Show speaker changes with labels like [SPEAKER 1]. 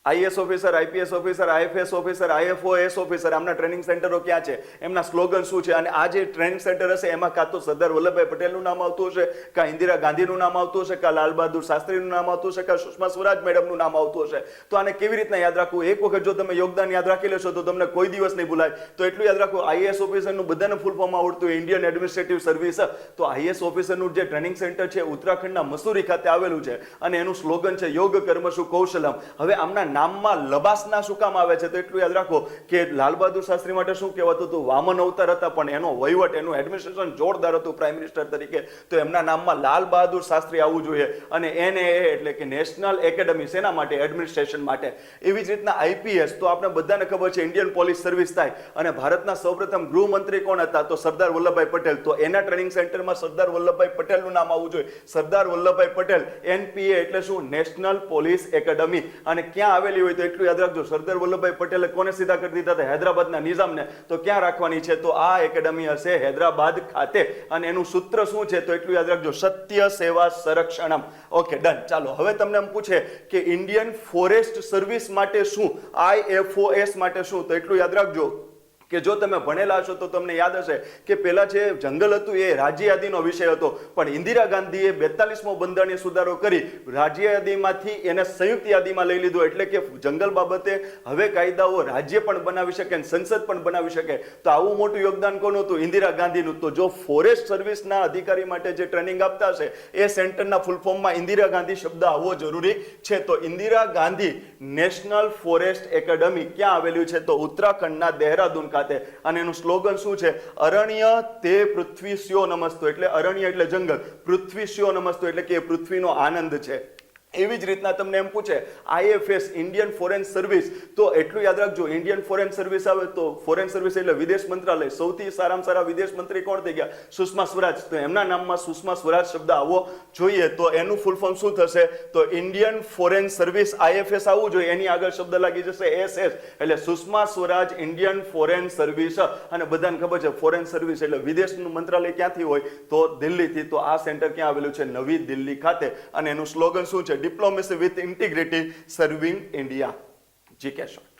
[SPEAKER 1] IAS officer, IPS officer, IFS officer, IFOS officer, આમના training સેન્ટરો ક્યાં છે, એમના સ્લોગન શું છે, અને આ જે ટ્રેનિંગ સેન્ટર હશે એમાં કાં તો સરદાર વલ્લભભાઈ પટેલનું નામ આવતું હશે, કાં ઇન્દિરા ગાંધીનું નામ આવતું હશે, કાં લાલ બહાદુર શાસ્ત્રીનું નામ આવતું હશે, કાં સુષ્મા સ્વરાજ મેડમનું નામ આવતું હશે. તો આને કેવી રીતના યાદ રાખવું? એક વખત જો તમે યોગદાન યાદ રાખી લેશો તો તમને કોઈ દિવસ નહીં ભૂલાય. તો એટલું યાદ રાખવું, આઈએસ ઓફિસરનું બધાને ફૂલ ફોર્મ આવડતું હોય, ઇન્ડિયન એડમિનિસ્ટ્રેટિવ સર્વિસ. તો આઈએસ ઓફિસરનું જે ટ્રેનિંગ સેન્ટર છે ઉત્તરાખંડના મસૂરી ખાતે આવેલું છે, અને એનું સ્લોગન છે યોગ કર્મશુ કૌશલમ. હવે આમના નામમાં લબાસના શું કામ આવે છે? તો એટલું યાદ રાખો કે લાલ બહાદુર શાસ્ત્રી માટે શું કહેવાતું હતું? વામન અવતાર હતા, પણ એનો વહીવટ, એનું એડમિનિસ્ટ્રેશન જોરદાર હતું પ્રાઇમ મિનિસ્ટર તરીકે. તો એમના નામમાં લાલ બહાદુર શાસ્ત્રી આવવું જોઈએ. અને NAA એટલે કે નેશનલ એકેડમી, શેના માટે? એડમિનિસ્ટ્રેશન માટે. એવી જ રીતના આઈપીએસ, તો આપણે બધાને ખબર છે ઇન્ડિયન પોલીસ સર્વિસ થાય, અને ભારતના સૌપ્રથમ ગૃહમંત્રી કોણ હતા? તો સરદાર વલ્લભભાઈ પટેલ. તો એના ટ્રેનિંગ સેન્ટરમાં સરદાર વલ્લભભાઈ પટેલનું નામ આવવું જોઈએ. સરદાર વલ્લભભાઈ પટેલ, NPA એટલે શું? National police academy. અને ક્યાં આવેલી હોય? તો એટલું યાદ રાખજો, સરદાર વલ્લભભાઈ પટેલે કોને સીધા કરી દીધા હતા? હૈદરાબાદના નિઝામને. તો ક્યાં રાખવાની છે? તો આ એકેડમી હશે હૈદરાબાદ ખાતે. અને એનું સૂત્ર શું છે? તો એટલું યાદ રાખજો, સત્ય સેવા સંરક્ષણમ. Okay, done. ચાલો, હવે તમને એમ પૂછે કે ઇન્ડિયન ફોરેસ્ટ સર્વિસ માટે શું, IFOS માટે શું? તો એટલું યાદ રાખજો કે જો તમે ભણેલા હશો તો તમને યાદ હશે કે પેલા જે જંગલ હતું એ રાજ્ય યાદીનો વિષય હતો, પણ ઇન્દિરા ગાંધીએ 42મો બંધારણીય સુધારો કરી રાજ્ય યાદીમાંથી એને સંયુક્ત યાદીમાં લઈ લીધો. એટલે કે જંગલ બાબતે હવે કાયદાઓ રાજ્ય પણ બનાવી શકે અને સંસદ પણ બનાવી શકે. તો આવું મોટું યોગદાન કોનું હતું? ઇન્દિરા ગાંધીનું. તો જો ફોરેસ્ટ સર્વિસના અધિકારી માટે જે ટ્રેનિંગ આપતા હશે એ સેન્ટરના ફૂલ ફોર્મમાં ઇન્દિરા ગાંધી શબ્દ આવવો જરૂરી છે. તો Indira Gandhi national forest academy ક્યાં આવેલું છે? તો ઉત્તરાખંડના દહેરાદૂન ખાતે. અને એનું સ્લોગન શું છે? અરણ્ય તે પૃથ્વીસ્યો નમસ્તો. એટલે અરણ્ય એટલે જંગલ, પૃથ્વીસ્યો નમસ્તો એટલે કે પૃથ્વીનો આનંદ છે. એવી જ રીતના તમને એમ પૂછે IFS ઇન્ડિયન ફોરેન સર્વિસ, તો એટલું યાદ રાખજો, ઇન્ડિયન ફોરેન સર્વિસ આવે તો ફોરેન સર્વિસ એટલે વિદેશ મંત્રાલય. સૌથી સારામાં સારા વિદેશ મંત્રી કોણ થઈ ગયા? સુષ્મા સ્વરાજ. તો એમના નામમાં સુષ્મા સ્વરાજ શબ્દ આવવો જોઈએ. તો એનું ફૂલ ફોર્મ શું થશે? તો ઇન્ડિયન ફોરેન સર્વિસ IFS આવવું જોઈએ. એની આગળ શબ્દ લાગી જશે SS, એટલે Sushma Swaraj Indian foreign service. અને બધાને ખબર છે ફોરેન સર્વિસ એટલે વિદેશનું મંત્રાલય ક્યાંથી હોય? તો દિલ્હીથી. તો આ સેન્ટર ક્યાં આવેલું છે? નવી દિલ્હી ખાતે. અને એનું સ્લોગન શું છે? Diplomacy with integrity serving India. GK short.